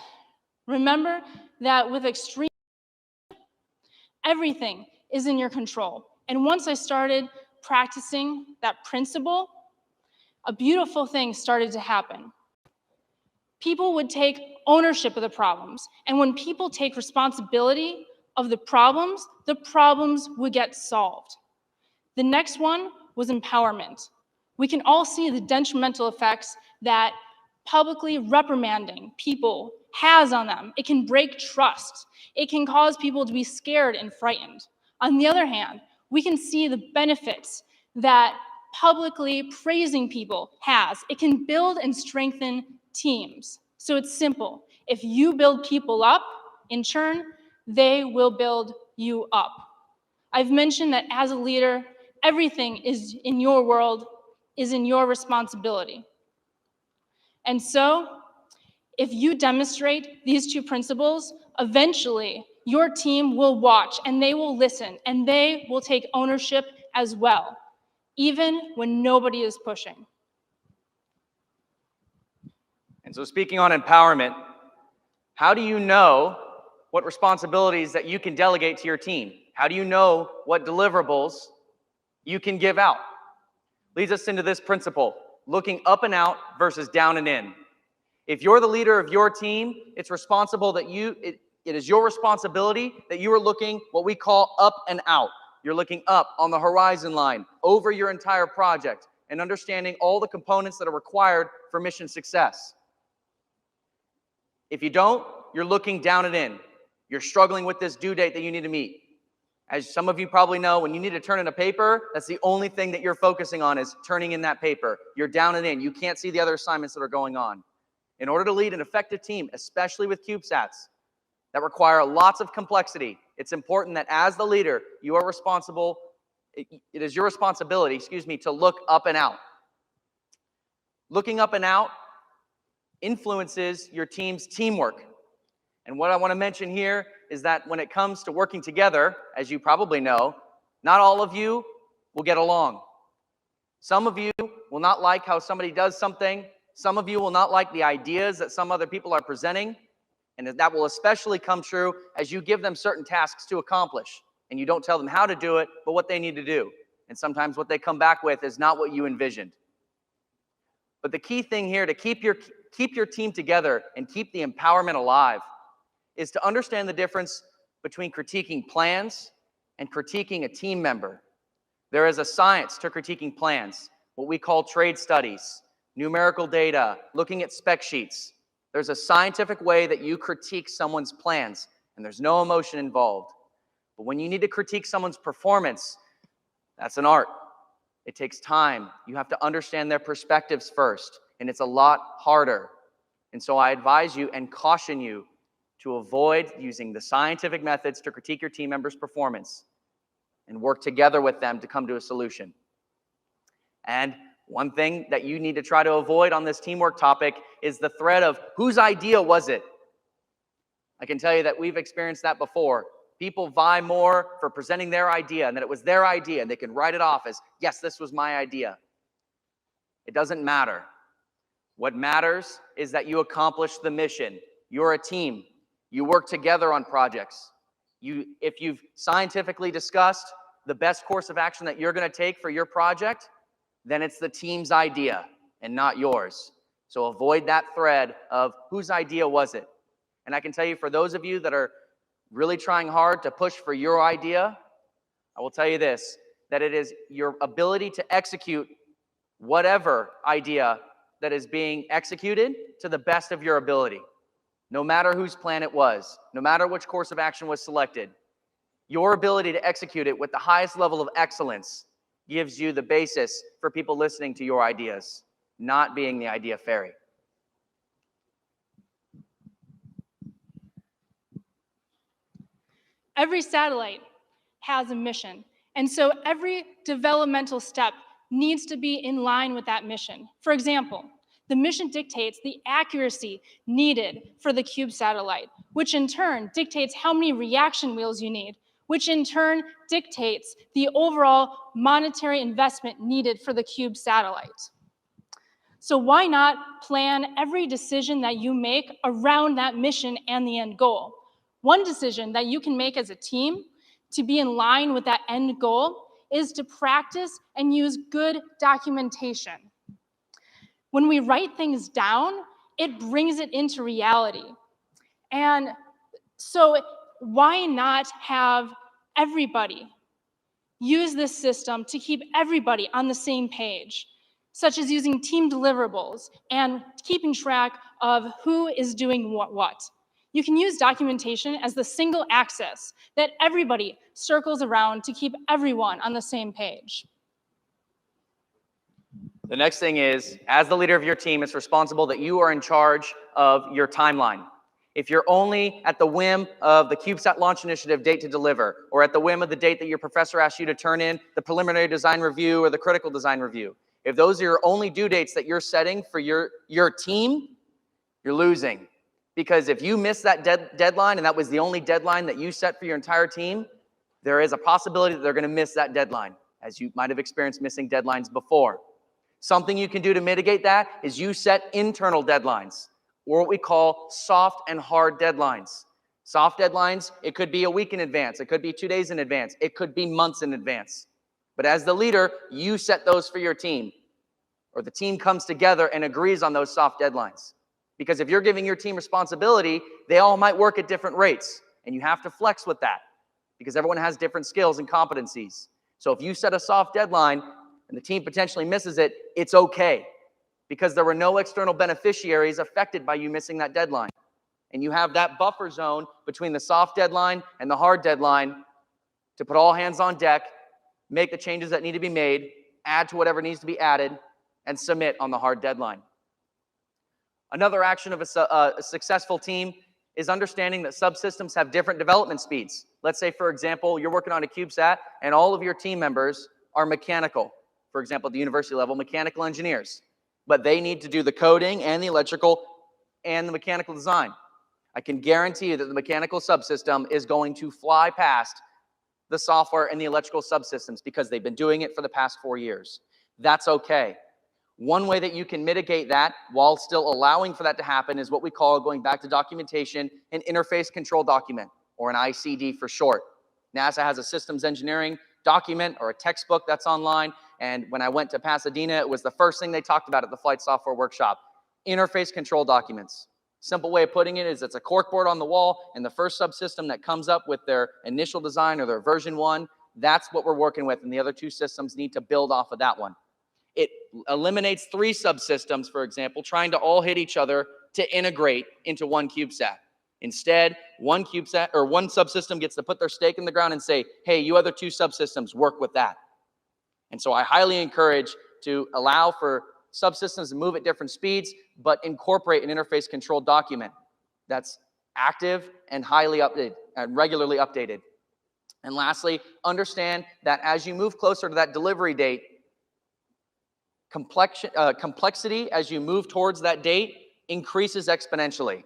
Remember that with extreme, everything is in your control. And once I started practicing that principle, a beautiful thing started to happen. People would take ownership of the problems. And when people take responsibility of the problems would get solved. The next one was empowerment. We can all see the detrimental effects that publicly reprimanding people has on them. It can break trust. It can cause people to be scared and frightened. On the other hand, we can see the benefits that publicly praising people has. It can build and strengthen teams. So it's simple. If you build people up, in turn, they will build you up. I've mentioned that as a leader, everything is in your world is in your responsibility. And so, if you demonstrate these two principles, eventually your team will watch and they will listen and they will take ownership as well, even when nobody is pushing. And so speaking on empowerment, how do you know what responsibilities that you can delegate to your team? How do you know what deliverables you can give out? Leads us into this principle, looking up and out versus down and in. If you're the leader of your team, it's responsible that it is your responsibility that you are looking what we call up and out. You're looking up on the horizon line over your entire project and understanding all the components that are required for mission success. If you don't, you're looking down and in. You're struggling with this due date that you need to meet. As some of you probably know, when you need to turn in a paper, that's the only thing that you're focusing on is turning in that paper. You're down and in. You can't see the other assignments that are going on. In order to lead an effective team, especially with CubeSats that require lots of complexity, it's important that as the leader, you are responsible, it is your responsibility, to look up and out. Looking up and out influences your team's teamwork. And what I want to mention here is that when it comes to working together, as you probably know, not all of you will get along. Some of you will not like how somebody does something. Some of you will not like the ideas that some other people are presenting. And that will especially come true as you give them certain tasks to accomplish. And you don't tell them how to do it, but what they need to do. And sometimes what they come back with is not what you envisioned. But the key thing here to keep your team together and keep the empowerment alive is to understand the difference between critiquing plans and critiquing a team member. There is a science to critiquing plans, what we call trade studies, numerical data, looking at spec sheets. There's a scientific way that you critique someone's plans, and there's no emotion involved. But when you need to critique someone's performance, that's an art. It takes time. You have to understand their perspectives first, and it's a lot harder. And so I advise you and caution you to avoid using the scientific methods to critique your team members' performance and work together with them to come to a solution. And one thing that you need to try to avoid on this teamwork topic is the thread of whose idea was it? I can tell you that we've experienced that before. People vie more for presenting their idea and that it was their idea and they can write it off as, yes, this was my idea. It doesn't matter. What matters is that you accomplish the mission. You're a team. You work together on projects. If you've scientifically discussed the best course of action that you're going to take for your project, then it's the team's idea and not yours. So avoid that thread of whose idea was it? And I can tell you, for those of you that are really trying hard to push for your idea, I will tell you this, that it is your ability to execute whatever idea that is being executed to the best of your ability. No matter whose plan it was, no matter which course of action was selected, your ability to execute it with the highest level of excellence gives you the basis for people listening to your ideas, not being the idea fairy. Every satellite has a mission, And so every developmental step needs to be in line with that mission. For example, the mission dictates the accuracy needed for the CubeSat satellite, which in turn dictates how many reaction wheels you need, which in turn dictates the overall monetary investment needed for the CubeSat satellite. So why not plan every decision that you make around that mission and the end goal? One decision that you can make as a team to be in line with that end goal is to practice and use good documentation. When we write things down, it brings it into reality. And so why not have everybody use this system to keep everybody on the same page, such as using team deliverables and keeping track of who is doing what. You can use documentation as the single axis that everybody circles around to keep everyone on the same page. The next thing is, as the leader of your team, it's responsible that you are in charge of your timeline. If you're only at the whim of the CubeSat launch initiative date to deliver, or at the whim of the date that your professor asked you to turn in the preliminary design review or the critical design review, if those are your only due dates that you're setting for your team, you're losing. Because if you miss that deadline, and that was the only deadline that you set for your entire team, there is a possibility that they're going to miss that deadline, as you might have experienced missing deadlines before. Something you can do to mitigate that is you set internal deadlines, or what we call soft and hard deadlines. Soft deadlines, it could be a week in advance, it could be 2 days in advance, it could be months in advance. But as the leader, you set those for your team, or the team comes together and agrees on those soft deadlines. Because if you're giving your team responsibility, they all might work at different rates, and you have to flex with that, because everyone has different skills and competencies. So if you set a soft deadline, and the team potentially misses it, it's okay, because there were no external beneficiaries affected by you missing that deadline. And you have that buffer zone between the soft deadline and the hard deadline to put all hands on deck, make the changes that need to be made, add to whatever needs to be added, and submit on the hard deadline. Another action of a successful team is understanding that subsystems have different development speeds. Let's say, for example, you're working on a CubeSat and all of your team members are mechanical. For example, at the university level, mechanical engineers. But they need to do the coding and the electrical and the mechanical design. I can guarantee you that the mechanical subsystem is going to fly past the software and the electrical subsystems because they've been doing it for the past 4 years. That's okay. One way that you can mitigate that while still allowing for that to happen is what we call, going back to documentation, an interface control document, or an ICD for short. NASA has a systems engineering document or a textbook that's online. And when I went to Pasadena, it was the first thing they talked about at the flight software workshop. Interface control documents. Simple way of putting it is it's a corkboard on the wall, and the first subsystem that comes up with their initial design or their version 1, that's what we're working with, and the other 2 systems need to build off of that one. It eliminates 3 subsystems, for example, trying to all hit each other to integrate into one CubeSat. Instead, one CubeSat or one subsystem gets to put their stake in the ground and say, hey, you other 2 subsystems, work with that. And so I highly encourage to allow for subsystems to move at different speeds, but incorporate an interface control document that's active and highly updated and regularly updated. And lastly, understand that as you move closer to that delivery date, complexity as you move towards that date increases exponentially.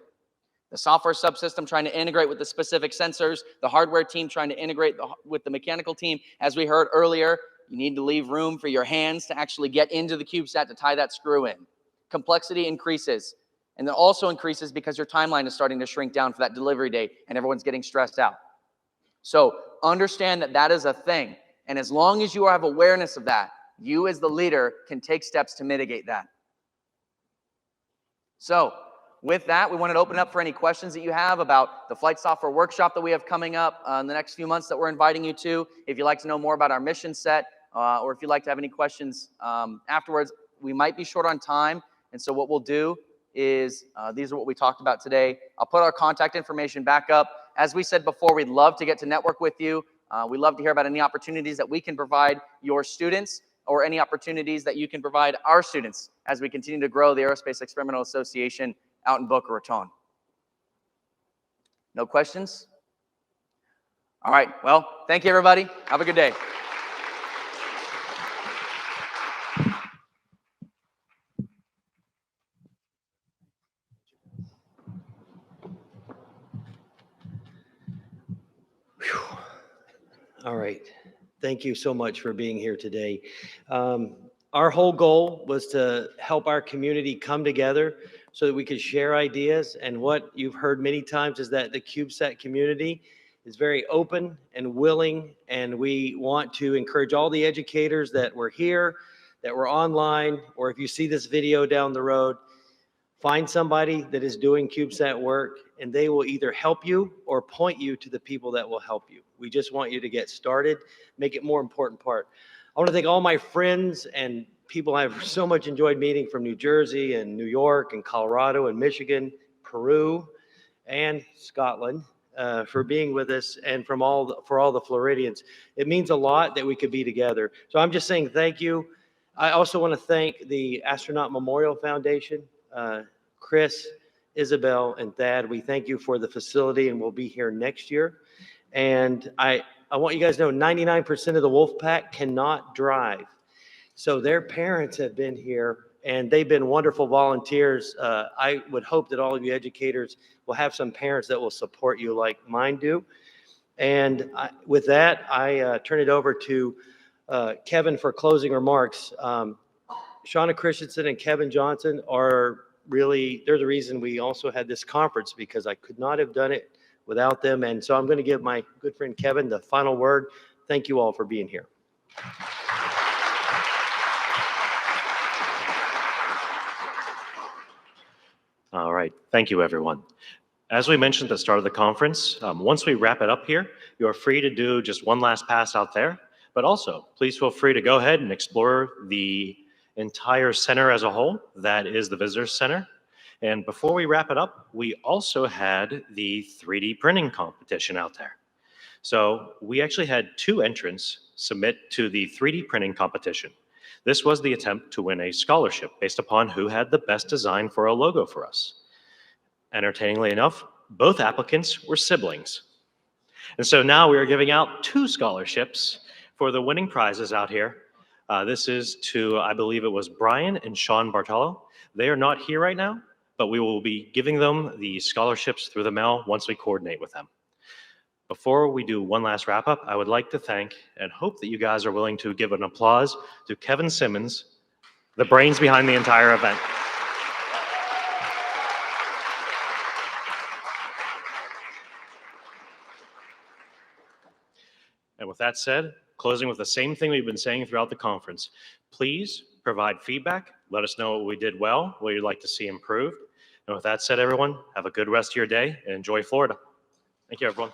The software subsystem trying to integrate with the specific sensors, the hardware team trying to integrate with the mechanical team. As we heard earlier, you need to leave room for your hands to actually get into the CubeSat to tie that screw in. Complexity increases. And it also increases because your timeline is starting to shrink down for that delivery date and everyone's getting stressed out. So understand that that is a thing. And as long as you have awareness of that, you as the leader can take steps to mitigate that. So with that, we wanted to open up for any questions that you have about the flight software workshop that we have coming up in the next few months that we're inviting you to. If you'd like to know more about our mission set, or if you'd like to have any questions afterwards, we might be short on time. And so what we'll do is, these are what we talked about today. I'll put our contact information back up. As we said before, we'd love to get to network with you. We'd love to hear about any opportunities that we can provide your students, or any opportunities that you can provide our students as we continue to grow the Aerospace Experimental Association out in Boca Raton. No questions? All right, well, thank you, everybody. Have a good day. Phew. All right. Thank you so much for being here today. Our whole goal was to help our community come together so that we could share ideas. And what you've heard many times is that the CubeSat community is very open and willing. And we want to encourage all the educators that were here, that were online, or if you see this video down the road, find somebody that is doing CubeSat work, and they will either help you or point you to the people that will help you. We just want you to get started, make it more important part. I want to thank all my friends and people I've so much enjoyed meeting from New Jersey and New York and Colorado and Michigan, Peru, and Scotland for being with us, and for all the Floridians. It means a lot that we could be together. So I'm just saying thank you. I also want to thank the Astronaut Memorial Foundation. Chris, Isabel, and Thad, we thank you for the facility, and we'll be here next year. And I want you guys to know 99% of the wolf pack cannot drive. So their parents have been here, and they've been wonderful volunteers. I would hope that all of you educators will have some parents that will support you like mine do. And with that, I turn it over to Kevin for closing remarks. Shauna Christensen and Kevin Johnson are really, they're the reason we also had this conference, because I could not have done it without them. And so I'm going to give my good friend Kevin the final word. Thank you all for being here. All right, thank you, everyone. As we mentioned at the start of the conference, once we wrap it up here, you are free to do just one last pass out there, but also please feel free to go ahead and explore the entire center as a whole. That is the Visitors Center. And before we wrap it up, we also had the 3D printing competition out there. So we actually had 2 entrants submit to the 3D printing competition. This was the attempt to win a scholarship based upon who had the best design for a logo for us. Entertainingly enough, both applicants were siblings. And so now we are giving out 2 scholarships for the winning prizes out here. This is to, I believe it was Brian and Sean Bartolo. They are not here right now, but we will be giving them the scholarships through the mail once we coordinate with them. Before we do one last wrap up, I would like to thank and hope that you guys are willing to give an applause to Kevin Simmons, the brains behind the entire event. And with that said, closing with the same thing we've been saying throughout the conference, please provide feedback. Let us know what we did well, what you'd like to see improved. And with that said, everyone, have a good rest of your day and enjoy Florida. Thank you, everyone.